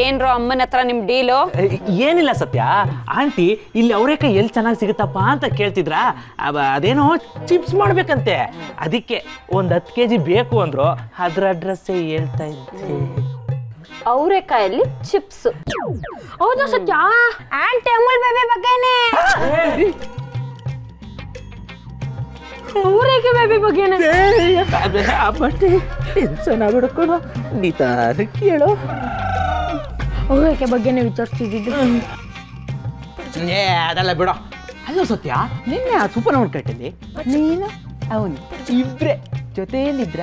ಏನ್ರೋ ಅಮ್ಮನ ಹತ್ರ ನಿಮ್ ಡೀಲು? ಏನಿಲ್ಲ ಸತ್ಯ, ಆಂಟಿ ಇಲ್ಲಿ ಅವರೇಕಾಯಿ ಎಲ್ಲಿ ಚೆನ್ನಾಗಿ ಸಿಗುತ್ತಪ್ಪ ಅಂತ ಕೇಳ್ತಿದ್ರ. ಅದೇನೋ ಚಿಪ್ಸ್ ಮಾಡ್ಬೇಕಂತೆ, ಅದಕ್ಕೆ ಒಂದು 10 kg ಬೇಕು ಅಂದ್ರು. ಅದ್ರ ಅಡ್ರೆಸ್ಸೇ ಹೇಳ್ತಾ ಇದ್ದೆ. ಅವರೆಕಾಯಲ್ಲಿ ಚಿಪ್ಸ್? ಹೌದಾ ಸತ್ಯ? ಆಂಟಿ ಅಮೂಲ್ ಬೇಬಿ ಬಗ್ಗೆನೇ. ಅವರೇಕಾಯಿ ಬೇಬಿ ಬಗ್ಗೆನೇ? ಬಟ್ಟೆ ಟೆನ್ಷನ್ ಆಗ್ಬಿಡ್ಕೊಂಡು ನಿತಾರ ಕೇಳು. ಅವರೇಕಾಯಿ ಬಗ್ಗೆನೇ ವಿಚಾರಿಸ್ತಿದ್ದು. ಅದೆಲ್ಲ ಬಿಡೋ. ಅಲ್ಲ ಸತ್ಯ, ನಿನ್ನೆ ಆ ಸೂಪರ್ ಮಾರ್ಕೆಟಲ್ಲಿ ನೀನು ಅವನು ಇಬ್ರೆ ಜೊತೆಯಲ್ಲಿದ್ರ?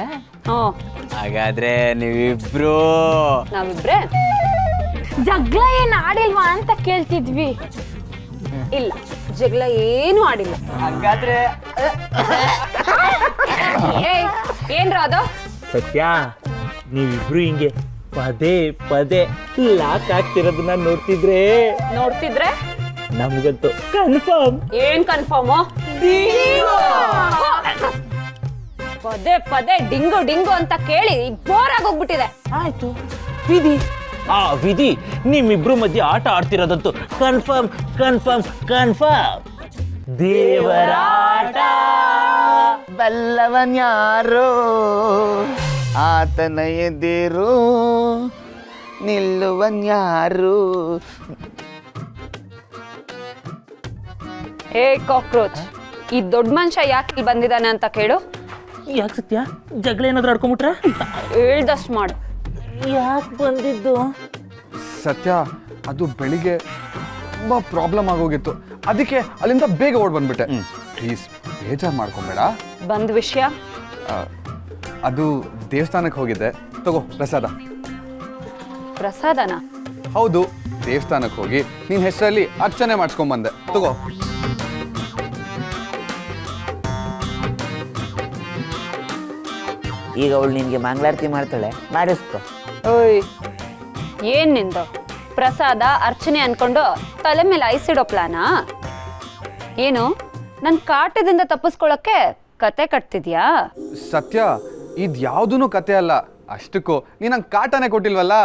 ಹಾಗಾದ್ರೆ ನೀವಿಬ್ರು? ನಾವಿಬ್ರೆ ಜಗಳ ಏನ್ ಆಡಿಲ್ವಾ ಅಂತ ಕೇಳ್ತಿದ್ವಿ. ಇಲ್ಲ, ಜಗಳ ಏನು ಆಡಿಲ್ಲ. ಹಾಗಾದ್ರೆ ಏನ್ರ ಅದು? ಸತ್ಯ, ನೀವಿಬ್ರು ಹಿಂಗೆ ಪದೇ ಪದೇ ಲಾಕ್ ಆಗ್ತಿರೋದನ್ನ ನೋಡ್ತಿದ್ರೆ ನಮ್ಗಂತೂ ಕನ್ಫರ್ಮ್. ಏನ್ ಕನ್ಫರ್ಮು? ಪದೇ ಪದೇ ಡಿಂಗು ಡಿಂಗು ಅಂತ ಕೇಳಿ ಬೋರ್ ಆಗೋಗ್ಬಿಟ್ಟಿದೆ. ಆಯ್ತು, ವಿಧಿ ನಿಮ್ಮಿಬ್ರು ಮಧ್ಯೆ ಆಟ ಆಡ್ತಿರೋದಂತೂ ಕನ್ಫರ್ಮ್ ಕನ್ಫರ್ಮ್ ಕನ್ಫರ್ಮ್. ದೇವರಾಟ ಬಲ್ಲವನ್ಯಾರೋ ಆತನ ಎದಿರು ನಿಲ್ಲುವನ್ಯಾರು. ಏ ಕಾಕ್ರೋಚ್, ಈ ದೊಡ್ಡ ಮನುಷ್ಯ ಯಾಕೆ ಇಲ್ಲಿ ಬಂದಿದ್ದಾನೆ ಅಂತ ಕೇಳು. ಯಾಕೆ ಸತ್ಯ, ಜಗಳ ಏನಾದ್ರು ಆಡ್ಕೊಂಬಿಟ್ರ? ಹೇಳ್ದಷ್ಟು ಮಾಡು. ಯಾಕೆ ಬಂದಿದ್ದು? ಸತ್ಯ, ಅದು ಬೆಳಿಗ್ಗೆ ತುಂಬ ಪ್ರಾಬ್ಲಮ್ ಆಗೋಗಿತ್ತು, ಅದಕ್ಕೆ ಅಲ್ಲಿಂದ ಬೇಗ ಓಡ್ ಬಂದ್ಬಿಟ್ಟೆ. ಪ್ಲೀಸ್ ಬೇಜಾರು ಮಾಡ್ಕೊಂಬೇಡ. ಬಂದ ವಿಷಯ? ಅದು ದೇವಸ್ಥಾನಕ್ಕೆ ಹೋಗಿದ್ದೆ. ತಗೋ ಪ್ರಸಾದ. ಪ್ರಸಾದನ? ಹೌದು, ದೇವಸ್ಥಾನಕ್ಕೆ ಹೋಗಿ ನಿನ್ನ ಹೆಸರಲ್ಲಿ ಅರ್ಚನೆ ಮಾಡಿಸ್ಕೊಂಬಂದೆ. ತಗೋ. ಈಗ ಅವಳು ನಿನಗೆ ಮಂಗಳಾರತಿ ಮಾಡ್ತಾಳೆ, ಮಾಡಿಸ್ಕೊ. ಓಯ್, ಏನ್ ನಿಂದು ಪ್ರಸಾದ ಅರ್ಚನೆ ಅನ್ಕೊಂಡು ತಲೆ ಮೇಲೆ ಐಸಿಡೋ ಪ್ಲಾನಾ ಏನು? ನನ್ ಕಾಟದಿಂದ ತಪ್ಪಿಸ್ಕೊಳಕ್ಕೆ ಕತೆ ಕಟ್ತಿದ್ಯಾ? ಸತ್ಯ, ಇದು ಯಾವುದೂ ಕತೆ ಅಲ್ಲ. ಅಷ್ಟಕ್ಕೂ ನೀನು ನಂಗೆ ಕಾಟನೇ ಕೊಟ್ಟಿಲ್ವಲ್ಲ.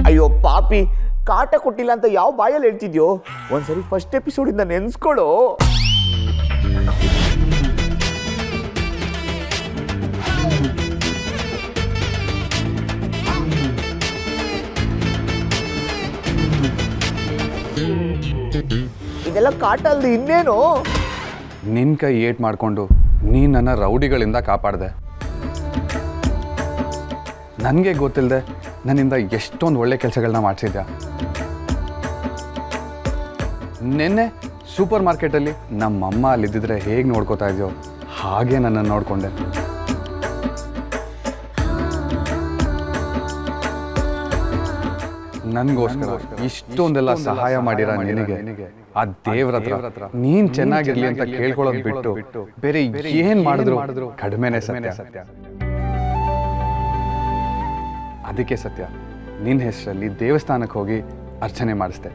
ಅಯ್ಯೋ ಪಾಪಿ, ಕಾಟ ಕೊಟ್ಟಿಲ್ಲ ಅಂತ ಯಾವ ಬಾಯಲ್ಲಿ ಹೇಳ್ತಿದ್ಯೋ? ಒಂದ್ಸರಿ ಫಸ್ಟ್ ಎಪಿಸೋಡಿಂದ ನೆನ್ಸ್ಕೊಳ್ಳೋ. ಇದೆಲ್ಲ ಕಾಟ ಅಲ್ದು ಇನ್ನೇನು? ನಿನ್ನ ಕೈ ಏಟ್ ಮಾಡಿಕೊಂಡು ನೀನು ನನ್ನ ರೌಡಿಗಳಿಂದ ಕಾಪಾಡಿದೆ. ನನಗೆ ಗೊತ್ತಿಲ್ಲದೆ ನನ್ನಿಂದ ಎಷ್ಟೊಂದು ಒಳ್ಳೆ ಕೆಲಸಗಳನ್ನ ಮಾಡಿಸಿದ್ಯಾ. ನಿನ್ನೆ ಸೂಪರ್ ಮಾರ್ಕೆಟಲ್ಲಿ ನಮ್ಮಮ್ಮ ಅಲ್ಲಿದ್ದಿದ್ರೆ ಹೇಗೆ ನೋಡ್ಕೋತಾ ಇದೆಯೋ ಹಾಗೆ ನನ್ನನ್ನು ನೋಡಿಕೊಂಡೆ. ನನಗೋಸ್ಕರ ಇಷ್ಟೊಂದೆಲ್ಲ ಸಹಾಯ ಮಾಡಿರ ನಿನಗೆ ಆ ದೇವ್ರ ಹತ್ರ ನೀನ್ ಚೆನ್ನಾಗಿರ್ಲಿ ಅಂತ ಕೇಳ್ಕೊಳ್ಳೋದು ಬಿಟ್ಟು ಬೇರೆ ಏನ್ ಮಾಡಿದ್ರು ಕಡಿಮೆನೆ ಸತ್ಯ. ಅದಕ್ಕೆ ಸತ್ಯ, ನಿನ್ನ ಹೆಸರಲ್ಲಿ ದೇವಸ್ಥಾನಕ್ಕೆ ಹೋಗಿ ಅರ್ಚನೆ ಮಾಡಿಸ್ದೆ.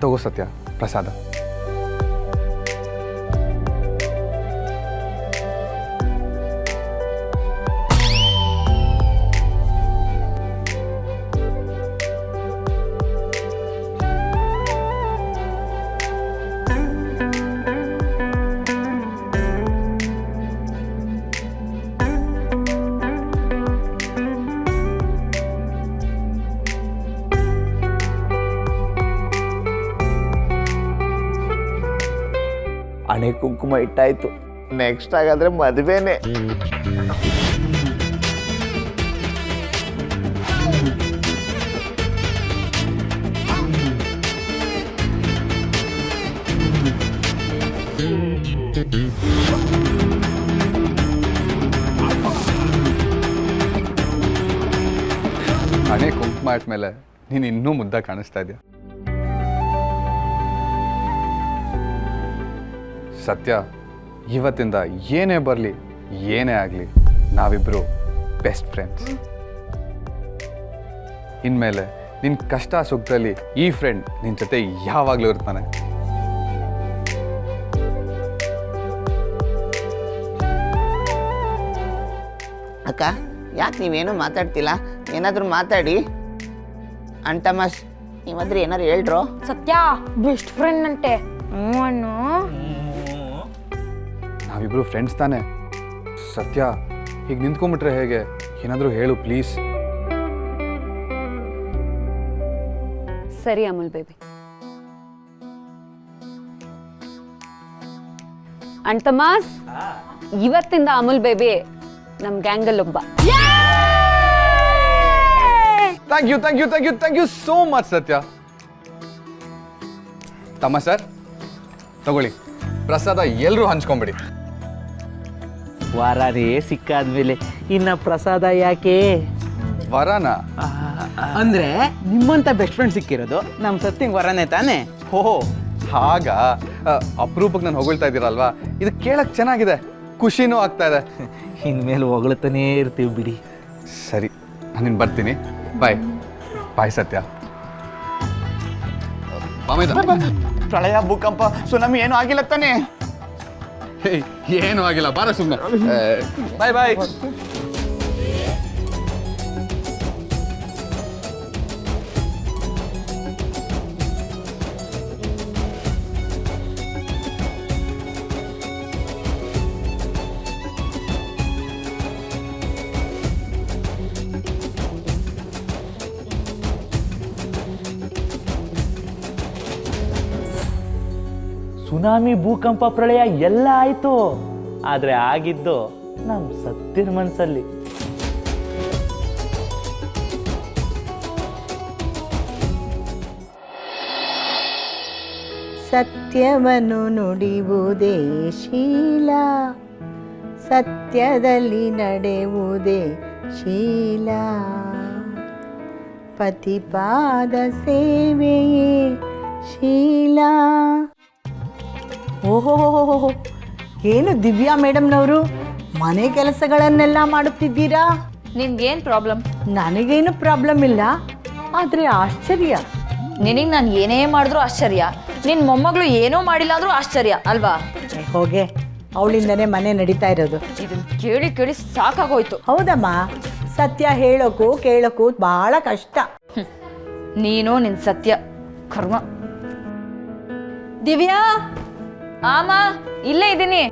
ತಗೋ ಸತ್ಯ ಪ್ರಸಾದ. ಹಣೆ ಕುಂಕುಮ ಇಟ್ಟಾಯ್ತು, ನೆಕ್ಸ್ಟ್ ಹಾಗಾದ್ರೆ ಮದುವೆನೆ. ಹಣೆ ಕುಂಕುಮ ಆದ್ಮೇಲೆ ನೀನು ಇನ್ನೂ ಮುದ್ದ ಕಾಣಿಸ್ತಾ ಇದೆಯಾ. ಸತ್ಯ, ಇವತ್ತಿಂದ ಏನೇ ಬರಲಿ ಏನೇ ಆಗಲಿ ನಾವಿಬ್ಬರು ಬೆಸ್ಟ್ ಫ್ರೆಂಡ್ಸ್. ಇನ್ಮೇಲೆ ನಿನ್ನ ಕಷ್ಟ ಸುಖದಲ್ಲಿ ಈ ಫ್ರೆಂಡ್ ನಿನ್ನ ಜೊತೆ ಯಾವಾಗಲೂ ಇರ್ತಾನೆ. ಅಕ್ಕ, ಯಾಕೆ ನೀವೇನು ಮಾತಾಡ್ತಿಲ್ಲ? ಏನಾದರೂ ಮಾತಾಡಿ. ಅಕ್ಕ, ಯಾಕೆ ನೀವೇನು ಮಾತಾಡ್ತಿಲ್ಲ? ಏನಾದರೂ ಮಾತಾಡಿ. ಅಕ್ಕ, ಯಾಕೆ ನೀವೇನು ಮಾತಾಡ್ತಿಲ್ಲ? ಏನಾದರೂ ಮಾತಾಡಿ. ಅಕ್ಕ, ಯಾಕೆ ನೀವೇನು ಮಾತಾಡ್ತಿಲ್ಲ? ಏನಾದರೂ ಮಾತಾಡಿ. ಅಕ್ಕ, ಯಾಕೆ ನೀವೇನು ಮಾತಾಡ್ತಿಲ್ಲ? ಏನಾದರೂ ಮಾತಾಡಿ. ಅಂತಮಸ್ ನೀವಾದ್ರೆ ಏನಾರು ಹೇಳ್ರು. ಸತ್ಯ ಬೆಸ್ಟ್ ಫ್ರೆಂಡ್ ಅಂತೆ. ಅನ್ನು ನಾವಿಬ್ರು ಫ್ರೆಂಡ್ಸ್ ತಾನೆ. ಸತ್ಯ ಹೀಗೆ ನಿಂತ್ಕೊಂಡ್ಬಿಟ್ರೆ ಹೇಗೆ? ಏನಾದರೂ ಹೇಳು ಪ್ಲೀಸ್. ಸರಿ ಅಮುಲ್ ಬೇಬಿ. ಅಂತಮಾಸ್, ಇವತ್ತಿಂದ ಅಮುಲ್ ಬೇಬಿ ನಮ್ ಗ್ಯಾಂಗಲ್ಲಿ ಒಬ್ಬ. ಥ್ಯಾಂಕ್ ಯು ಸೋ ಮಚ್ ಸತ್ಯ. ತಮ್ಮ ಸರ್ ತಗೊಳ್ಳಿ, ಪ್ರಸಾದ ಎಲ್ಲರೂ ಹಂಚ್ಕೊಂಬಿಡಿ. ವಾರನೇ ಸಿಕ್ಕಾದ್ಮೇಲೆ ಇನ್ನ ಪ್ರಸಾದ ಯಾಕೆ? ವರನ? ಅಂದ್ರೆ ನಿಮ್ಮಂತ ಬೆಸ್ಟ್ ಫ್ರೆಂಡ್ ಸಿಕ್ಕಿರೋದು ನಮ್ಮ ಸತ್ತಿಂಗ್ ವರನೇ ತಾನೇ? ಓಹೋ ಹಾಗ. ಅಪರೂಪಕ್ಕೆ ನಾನು ಹೊಗಳ್ತಾ ಇದ್ದೀರಲ್ವಾ, ಇದು ಕೇಳಕ್ ಚೆನ್ನಾಗಿದೆ, ಖುಷಿನೂ ಆಗ್ತಾ ಇದೆ. ಇನ್ಮೇಲೆ ಹೊಗಳ್ತಾನೇ ಇರ್ತೀವಿ ಬಿಡಿ. ಸರಿ, ನಾನು ಬರ್ತೀನಿ. ಬಾಯ್ ಬಾಯ್ ಸತ್ಯ. ಪ್ರಳಯ, ಭೂಕಂಪ, ಸುನಾಮಿ ಏನೂ ಆಗಿಲ್ಲ ತಾನೆ? ಏನೂ ಆಗಿಲ್ಲ, ಬಾರ ಸುಮ್ಮನೆ. ಬಾಯ್ ಬಾಯ್. ಸುನಾಮಿ, ಭೂಕಂಪ, ಪ್ರಳಯ ಎಲ್ಲ ಆಯ್ತು. ಆದ್ರೆ ಆಗಿದ್ದು ನಮ್ ಸತ್ತಿನ ಮನ್ಸಲ್ಲಿ. ಸತ್ಯವನ್ನು ನುಡಿಯುವುದೇ ಶೀಲ, ಸತ್ಯದಲ್ಲಿ ನಡೆಯುವುದೇ ಶೀಲ, ಪತಿಪಾದ ಸೇವೆಯೇ ಶೀಲ. ಓಹೋ, ಏನು ದಿವ್ಯಾ ಮೇಡಮ್ನವರು ಮನೆ ಕೆಲಸಗಳನ್ನೆಲ್ಲ ಮಾಡುತ್ತಿದ್ದೀರಾ? ನಿನ್ಗೇನ್ ಪ್ರಾಬ್ಲಮ್? ನನಗೇನು ಪ್ರಾಬ್ಲಮ್ ಇಲ್ಲ, ಆದರೆ ಆಶ್ಚರ್ಯ. ನಿನಗೆ ನಾನು ಏನೇ ಮಾಡಿದ್ರು ಆಶ್ಚರ್ಯ, ನಿನ್ನ ಮೊಮ್ಮಗಳು ಏನೂ ಮಾಡಿಲ್ಲ ಅಂದ್ರೂ ಆಶ್ಚರ್ಯ ಅಲ್ವಾ? ಹೋಗೆ, ಅವಳಿಂದನೇ ಮನೆ ನಡೀತಾ ಇರೋದು. ಇದನ್ನ ಕೇಳಿ ಕೇಳಿ ಸಾಕಾಗೋಯ್ತು. ಹೌದಮ್ಮ, ಸತ್ಯ ಹೇಳೋಕ್ಕೂ ಕೇಳೋಕ್ಕೂ ಬಹಳ ಕಷ್ಟ. ನೀನು ನಿನ್ ಸತ್ಯ ಕರ್ಮ. ದಿವ್ಯಾ, ಆಮ ಇಲ್ಲೇ ಇದ್ದೀನಿ.